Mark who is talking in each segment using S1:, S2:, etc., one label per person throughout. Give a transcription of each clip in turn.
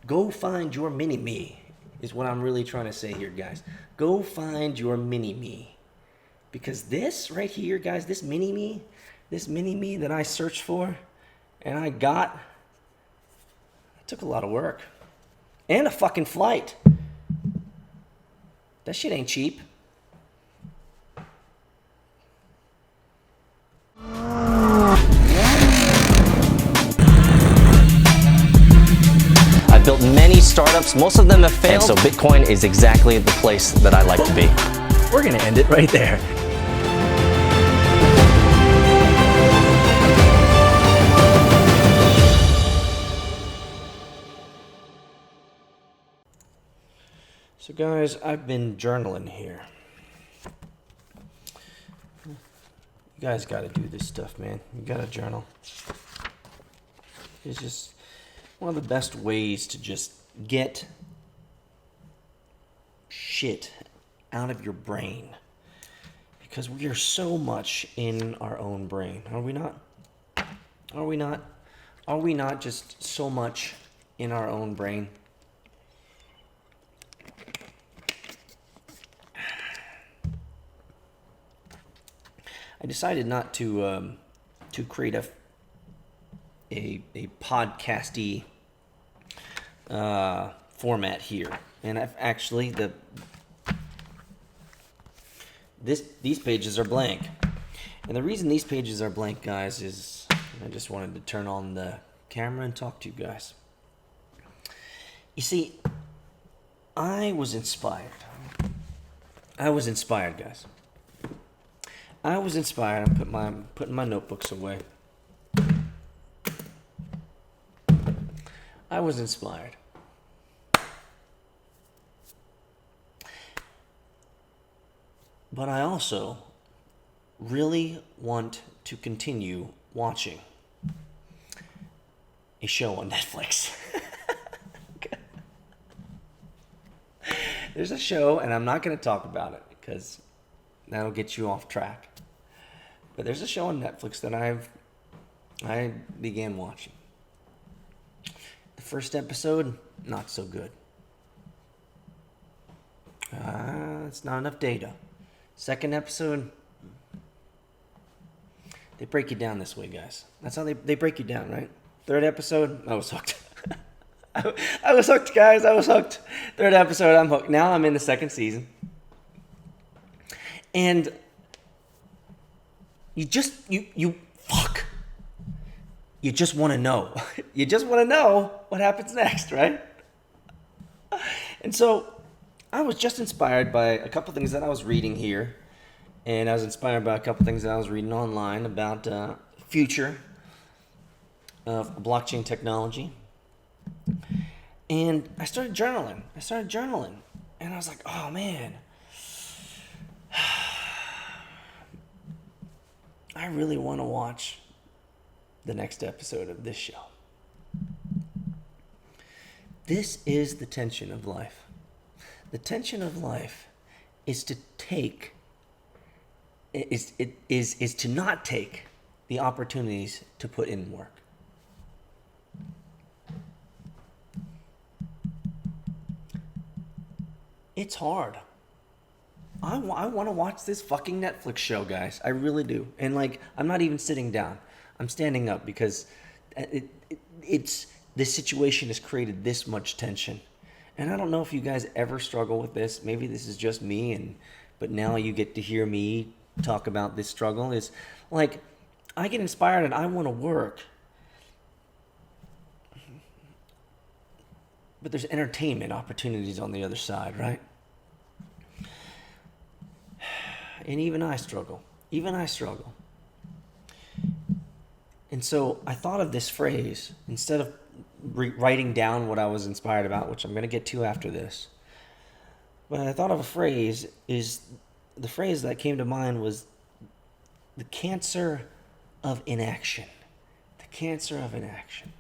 S1: Go find your mini-me is what I'm really trying to say here, guys. Go find your mini-me. Because this right here, guys, this mini-me that I searched for and I got, it took a lot of work. And a fucking flight. That shit ain't cheap.
S2: I've built many startups, most of them have failed, and so Bitcoin is exactly the place that I like to be.
S1: We're gonna end it right there. So guys, I've been journaling here. You guys gotta do this stuff, man. You gotta journal. It's just one of the best ways to just get shit out of your brain. Because we are so much in our own brain, are we not? Are we not? Are we not just so much in our own brain? I decided not to create a podcasty format here, and I've actually these pages are blank, and the reason these pages are blank, guys, is I just wanted to turn on the camera and talk to you guys. You see, I was inspired, guys. I was inspired. I'm putting my notebooks away. I was inspired. But I also really want to continue watching a show on Netflix. There's a show, and I'm not going to talk about it because that'll get you off track. But there's a show on Netflix that I began watching. The first episode, not so good. It's not enough data. Second episode, they break you down this way, guys. That's how they break you down, right? Third episode, I was hooked. I was hooked, guys. I was hooked. Third episode, I'm hooked. Now I'm in the second season. And you just want to know. You just want to know what happens next, right? And so I was just inspired by a couple things that I was reading here. And I was inspired by a couple things that I was reading online about the future of blockchain technology. And I started journaling. And I was like, oh, man. I really want to watch the next episode of this show. This is the tension of life. The tension of life is to not take the opportunities to put in work. It's hard. I want to watch this fucking Netflix show, guys. I really do. And like, I'm not even sitting down. I'm standing up because this situation has created this much tension. And I don't know if you guys ever struggle with this. Maybe this is just me, but now you get to hear me talk about this struggle. Is like, I get inspired and I want to work. But there's entertainment opportunities on the other side, right? And even I struggle. And so I thought of this phrase, instead of writing down what I was inspired about, which I'm going to get to after this. But I thought of a phrase, the phrase that came to mind was the cancer of inaction. The cancer of inaction.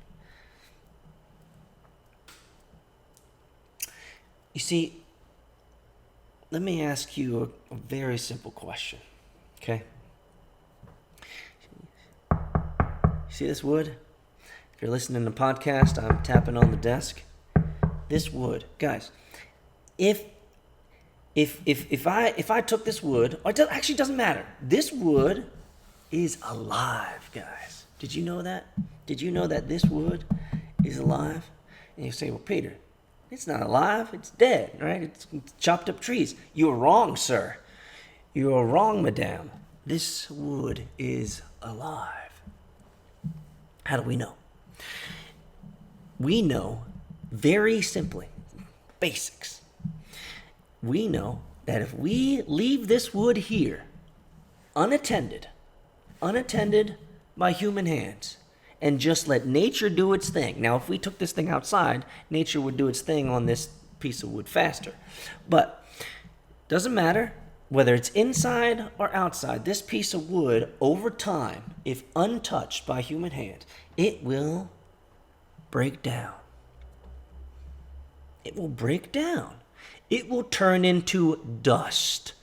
S1: You see, let me ask you a very simple question, okay? See this wood? If you're listening to the podcast, I'm tapping on the desk. this wood, guys, if I took this wood, or actually doesn't matter. This wood is alive, guys. Did you know that? Did you know that this wood is alive? And you say, well, Peter, it's not alive. It's dead, right? It's chopped up trees. You are wrong, sir. You are wrong, madame. This wood is alive. How do we know? We know very simply, basics. We know that if we leave this wood here, unattended by human hands, and just let nature do its thing. Now, if we took this thing outside, nature would do its thing on this piece of wood faster. But doesn't matter whether it's inside or outside, this piece of wood, over time, if untouched by human hands, it will break down. It will break down. It will turn into dust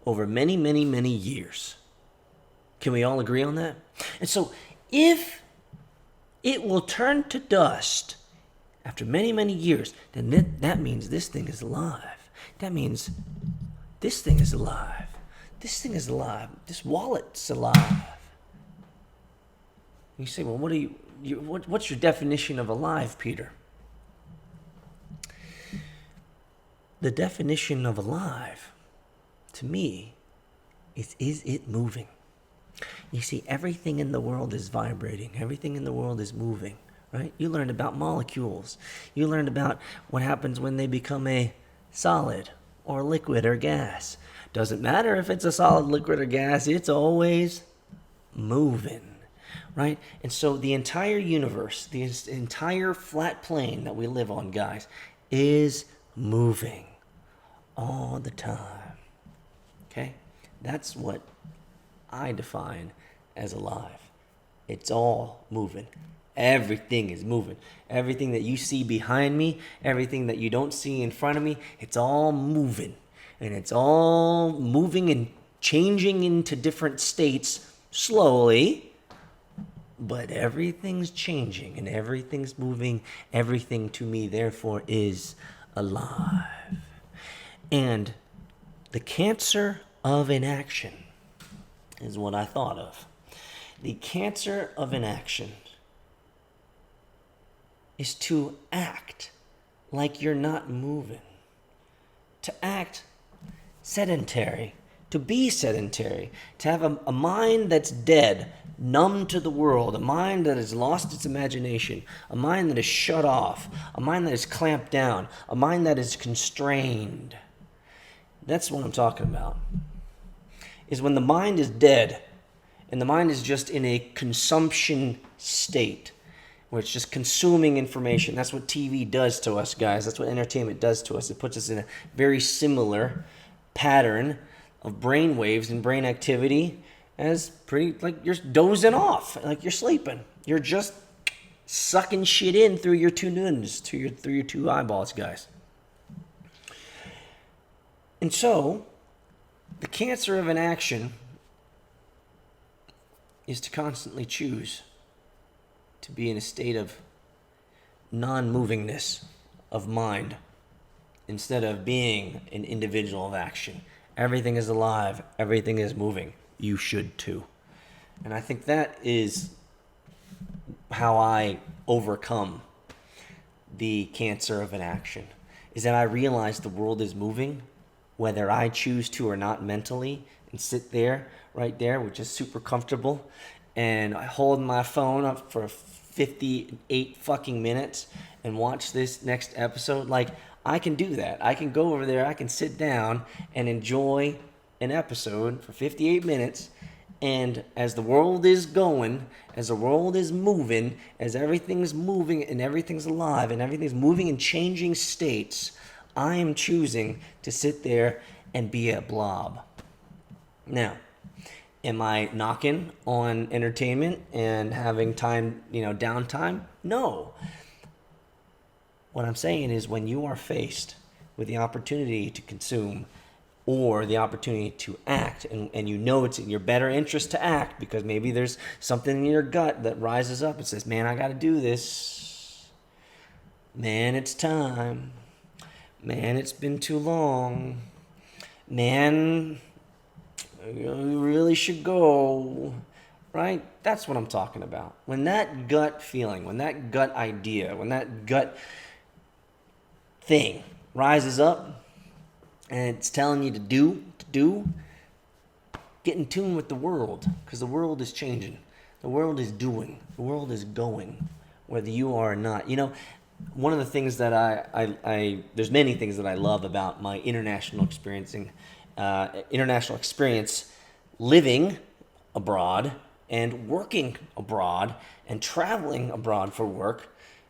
S1: over many, many, many years. Can we all agree on that? And so if it will turn to dust after many, many years, then that means this thing is alive. That means this thing is alive. This thing is alive. This wallet's alive. You say, well, what's your definition of alive, Peter? The definition of alive, to me, is it moving? You see, everything in the world is vibrating. Everything in the world is moving, right? You learned about molecules. You learned about what happens when they become a solid or liquid or gas. Doesn't matter if it's a solid, liquid, or gas. It's always moving, right? And so the entire universe, the entire flat plane that we live on, guys, is moving all the time. Okay? That's what I define as alive. It's all moving. Everything is moving. Everything that you see behind me, everything that you don't see in front of me, it's all moving. And it's all moving and changing into different states slowly. But everything's changing and everything's moving. Everything to me, therefore, is alive. And the cancer of inaction is what I thought of. The cancer of inaction is to act like you're not moving. To act sedentary. To be sedentary. To have a mind that's dead, numb to the world. A mind that has lost its imagination. A mind that is shut off. A mind that is clamped down. A mind that is constrained. That's what I'm talking about. Is when the mind is dead and the mind is just in a consumption state where it's just consuming information. That's what TV does to us, guys. That's what entertainment does to us. It puts us in a very similar pattern of brain waves and brain activity as pretty like you're dozing off, like you're sleeping. You're just sucking shit in through your two nuns, through your two eyeballs, guys. And so, the cancer of inaction is to constantly choose to be in a state of non-movingness of mind instead of being an individual of action. Everything is alive. Everything is moving. You should too. And I think that is how I overcome the cancer of inaction, is that I realize the world is moving, whether I choose to or not mentally, and sit there, right there, which is super comfortable, and I hold my phone up for 58 fucking minutes and watch this next episode. Like, I can do that. I can go over there, I can sit down and enjoy an episode for 58 minutes, and as the world is going, as the world is moving, as everything's moving and everything's alive and everything's moving in changing states, I am choosing to sit there and be a blob. Now, am I knocking on entertainment and having time, downtime? No. What I'm saying is when you are faced with the opportunity to consume or the opportunity to act, and you know it's in your better interest to act because maybe there's something in your gut that rises up and says, man, I got to do this. Man, it's time. Man, it's been too long. Man, you really should go. Right? That's what I'm talking about. When that gut feeling, when that gut idea, when that gut thing rises up and it's telling you to do, get in tune with the world, because the world is changing. The world is doing. The world is going, whether you are or not. You know, one of the things that there's many things that I love about my international experience living abroad and working abroad and traveling abroad for work.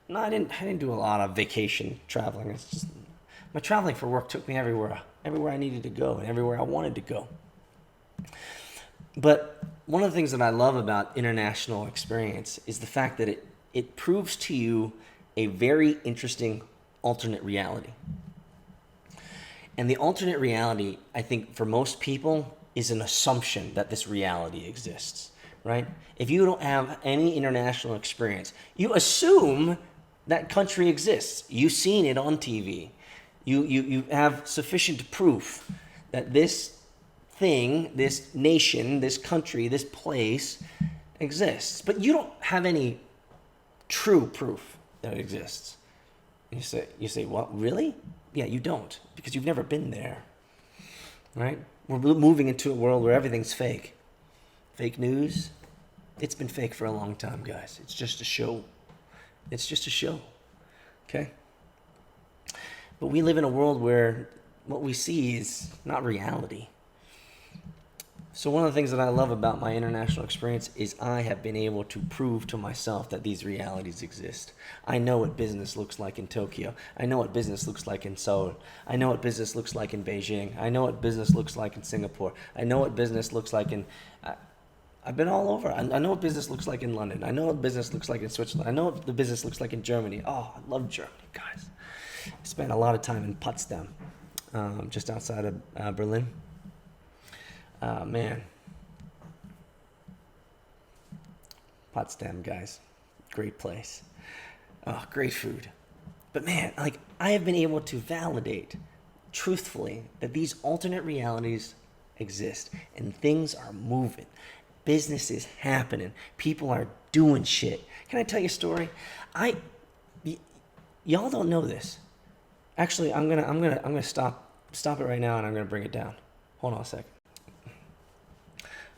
S1: No, I didn't do a lot of vacation traveling. It's just my traveling for work took me everywhere I needed to go and everywhere I wanted to go. But one of the things that I love about international experience is the fact that it proves to you a very interesting alternate reality. And the alternate reality, I think, for most people, is an assumption that this reality exists, right? If you don't have any international experience, you assume that country exists. You've seen it on TV. You have sufficient proof that this thing, this nation, this country, this place exists. But you don't have any true proof that it exists. You say, what, really? Yeah, you don't, because you've never been there, right? We're moving into a world where everything's fake. Fake news, it's been fake for a long time, guys. It's just a show. It's just a show, okay? But we live in a world where what we see is not reality. So one of the things that I love about my international experience is I have been able to prove to myself that these realities exist. I know what business looks like in Tokyo. I know what business looks like in Seoul. I know what business looks like in Beijing. I know what business looks like in Singapore. I know what business looks like in... I've been all over. I know what business looks like in London. I know what business looks like in Switzerland. I know what the business looks like in Germany. Oh, I love Germany, guys. I spent a lot of time in Potsdam, just outside of Berlin. Man. Potsdam, guys. Great place. Oh, great food. But man, like, I have been able to validate truthfully that these alternate realities exist and things are moving. Business is happening. People are doing shit. Can I tell you a story? Y'all don't know this. Actually, I'm gonna stop it right now, and I'm gonna bring it down. Hold on a second.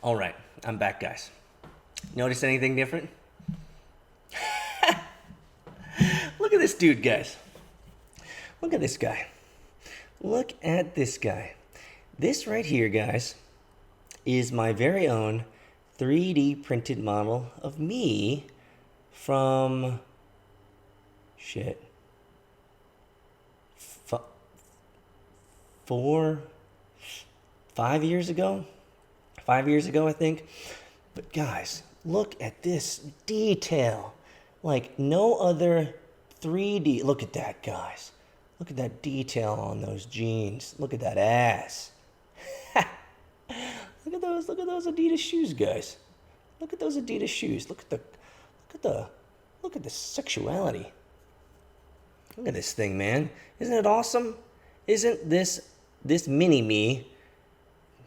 S1: All right, I'm back, guys. Notice anything different? Look at this dude, guys. Look at this guy. Look at this guy. This right here, guys, is my very own 3D printed model of me from 5 years ago. 5 years ago, I think. But guys, look at this detail. Like no other 3D. Look at that, guys. Look at that detail on those jeans. Look at that ass. Look at those Adidas shoes, guys. Look at those Adidas shoes. Look at the sexuality. Look at this thing, man. Isn't it awesome? Isn't this mini me?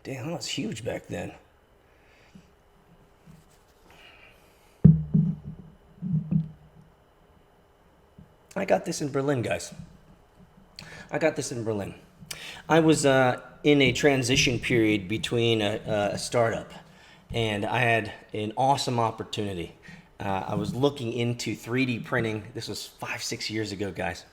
S1: Damn, that was huge back then. I got this in Berlin, guys. I got this in Berlin. I was in a transition period between a startup, and I had an awesome opportunity. I was looking into 3D printing. This was 5-6 years ago, guys.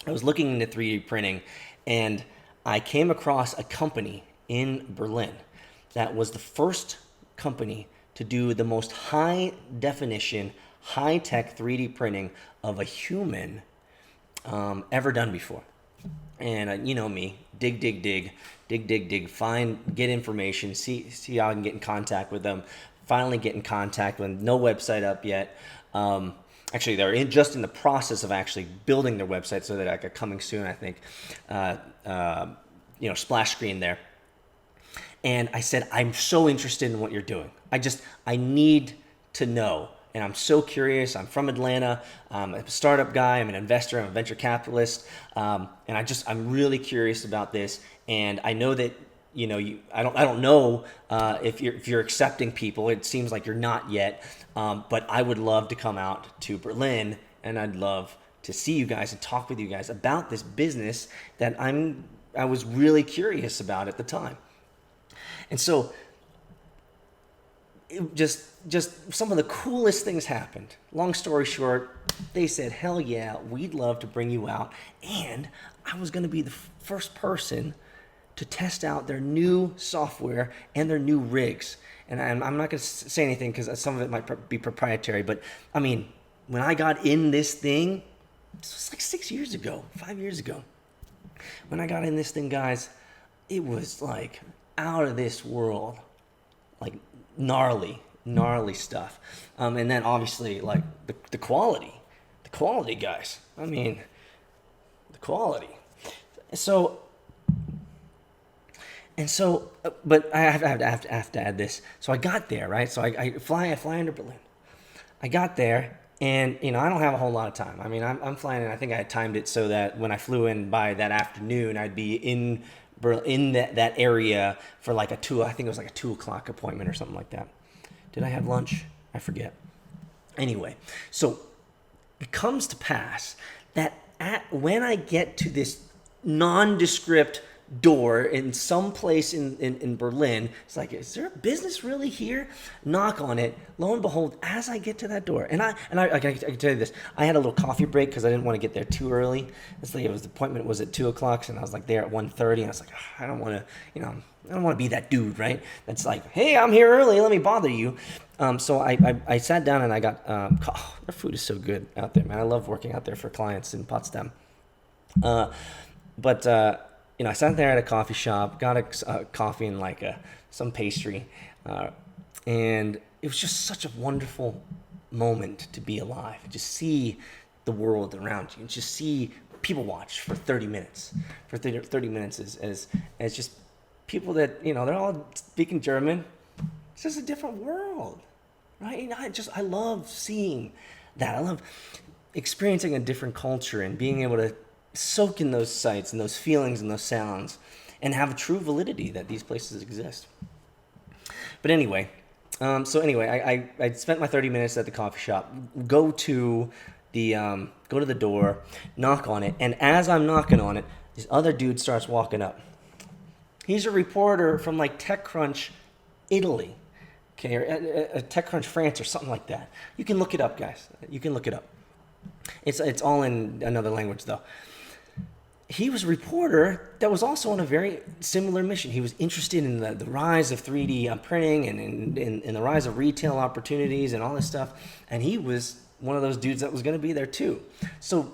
S1: I was looking into 3D printing, and I came across a company in Berlin that was the first company to do the most high definition, high tech 3D printing of a human ever done before. And you know me, dig, find, get information, see how I can get in contact with them. Finally get in contact with no website up yet. Actually, they're just in the process of actually building their website, so that I could coming soon, I think. Splash screen there. And I said, I'm so interested in what you're doing. I need to know and I'm so curious. I'm from Atlanta. I'm a startup guy. I'm an investor. I'm a venture capitalist, and I'm really curious about this. And I know that I don't know if you're accepting people. It seems like you're not yet, but I would love to come out to Berlin, and I'd love to see you guys and talk with you guys about this business that I was really curious about at the time. And so just some of the coolest things happened. Long story short, they said, hell yeah, we'd love to bring you out. And I was going to be the first person to test out their new software and their new rigs. And I'm not going to say anything because some of it might be proprietary. But I mean, when I got in this thing, this was like 6 years ago, 5 years ago. When I got in this thing, guys, it was like out of this world, like gnarly stuff. And then obviously like the quality, guys. I mean, the quality. But I have to add this. So I got there, right? So I fly into Berlin. I got there, and I don't have a whole lot of time. I mean, I'm flying in. I think I had timed it so that when I flew in by that afternoon, I'd be in that area for like I think it was like a 2:00 appointment or something like that. Did I have lunch? I forget. Anyway, so it comes to pass that when I get to this nondescript door in some place in Berlin, it's like, is there a business really here? Knock on it. Lo and behold, as I get to that door, and I can tell you this, I had a little coffee break because I didn't want to get there too early. It's like the appointment was at 2:00, and I was like there at 1:30, and I was like, I don't want to be that dude, right? That's like, hey, I'm here early. Let me bother you. So I sat down and I got their food is so good out there, man. I love working out there for clients in Potsdam. I sat there at a coffee shop, got a coffee and like some pastry, and it was just such a wonderful moment to be alive. Just see the world around you, and just see people watch for 30 minutes. For 30 minutes as just people that they're all speaking German. It's just a different world, right? I love seeing that. I love experiencing a different culture and being able to soak in those sights and those feelings and those sounds and have a true validity that these places exist. But anyway, I spent my 30 minutes at the coffee shop, go to the door, knock on it, and as I'm knocking on it, this other dude starts walking up. He's a reporter from like TechCrunch, Italy, okay, or TechCrunch, France, or something like that. You can look it up, guys. You can look it up. It's all in another language, though. He was a reporter that was also on a very similar mission. He was interested in the rise of 3D printing and in the rise of retail opportunities and all this stuff. And he was one of those dudes that was going to be there too. So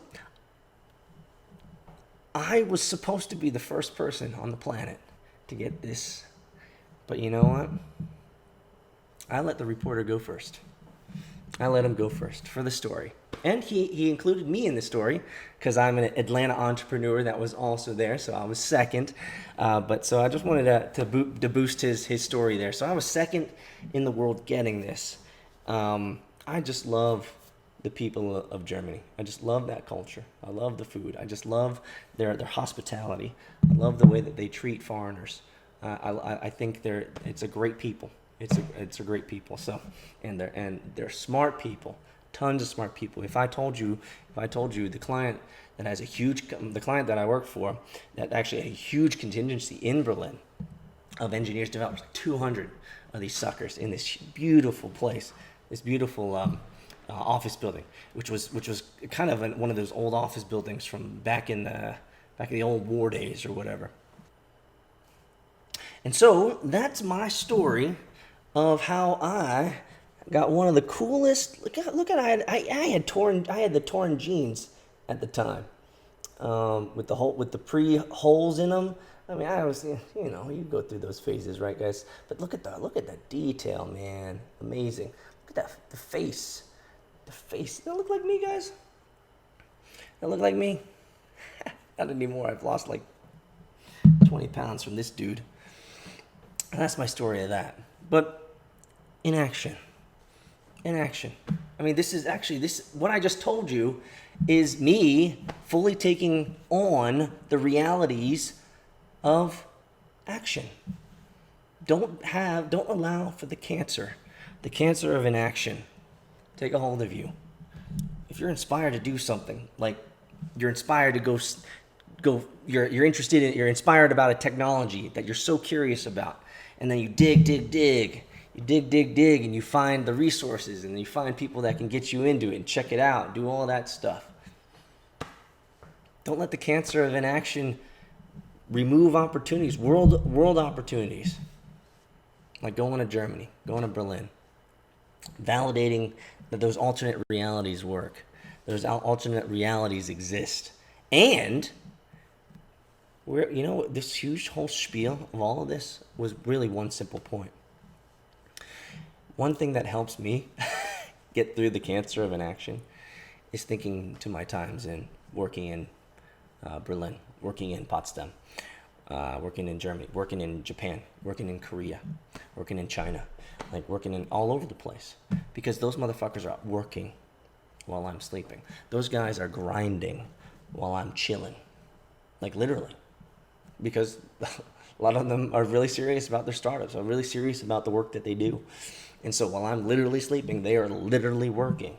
S1: I was supposed to be the first person on the planet to get this. But you know what? I let the reporter go first. I let him go first for the story. And he included me in the story because I'm an Atlanta entrepreneur that was also there, so I was second. So I just wanted to boost his story there. So I was second in the world getting this. I just love the people of Germany. I just love that culture. I love the food. I just love their hospitality. I love the way that they treat foreigners. I think it's a great people. It's a great people. So and they're smart people. Tons of smart people. If I told you the client that I work for, that actually a huge contingency in Berlin of engineers, developers, 200 of these suckers in this beautiful place, this beautiful office building, which was kind of one of those old office buildings from back in the old war days or whatever. And so that's my story of how I got one of the coolest. Look at I had the torn jeans at the time, with the pre-holes in them. I mean, I was, you go through those phases, right, guys? But look at that detail, man. Amazing. Look at the face. The face. Does that look like me, guys? That look like me? Not anymore. I've lost like 20 pounds from this dude. And that's my story of that. But in action. I mean, this is actually, what I just told you is me fully taking on the realities of action. Don't allow for the cancer of inaction, take a hold of you. If you're inspired to do something, like you're inspired to you're interested in, you're inspired about a technology that you're so curious about, and then you dig, and you find the resources, and you find people that can get you into it and check it out, do all that stuff. Don't let the cancer of inaction remove opportunities, world opportunities, like going to Germany, going to Berlin, validating that those alternate realities work, those alternate realities exist, and this huge whole spiel of all of this was really one simple point. One thing that helps me get through the cancer of inaction is thinking to my times in working in Berlin, working in Potsdam, working in Germany, working in Japan, working in Korea, working in China, like working in all over the place. Because those motherfuckers are working while I'm sleeping. Those guys are grinding while I'm chilling. Like literally. Because a lot of them are really serious about their startups, are really serious about the work that they do. And so while I'm literally sleeping, they are literally working.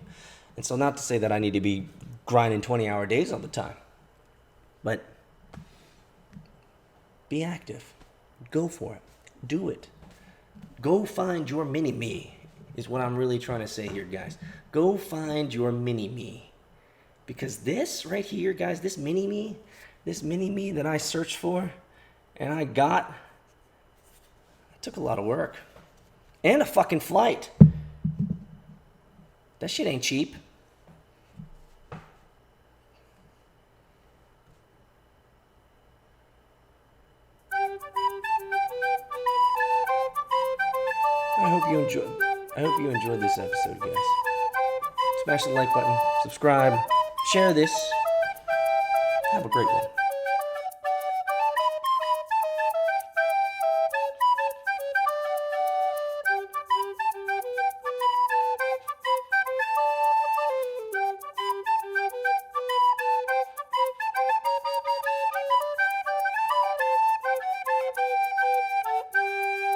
S1: And so not to say that I need to be grinding 20-hour days all the time, but be active. Go for it. Do it. Go find your mini-me is what I'm really trying to say here, guys. Go find your mini-me. Because this right here, guys, this mini-me that I searched for and I got, it took a lot of work. And a fucking flight. That shit ain't cheap. I hope you enjoyed this episode, guys. Smash the like button, subscribe, share this. Have a great one.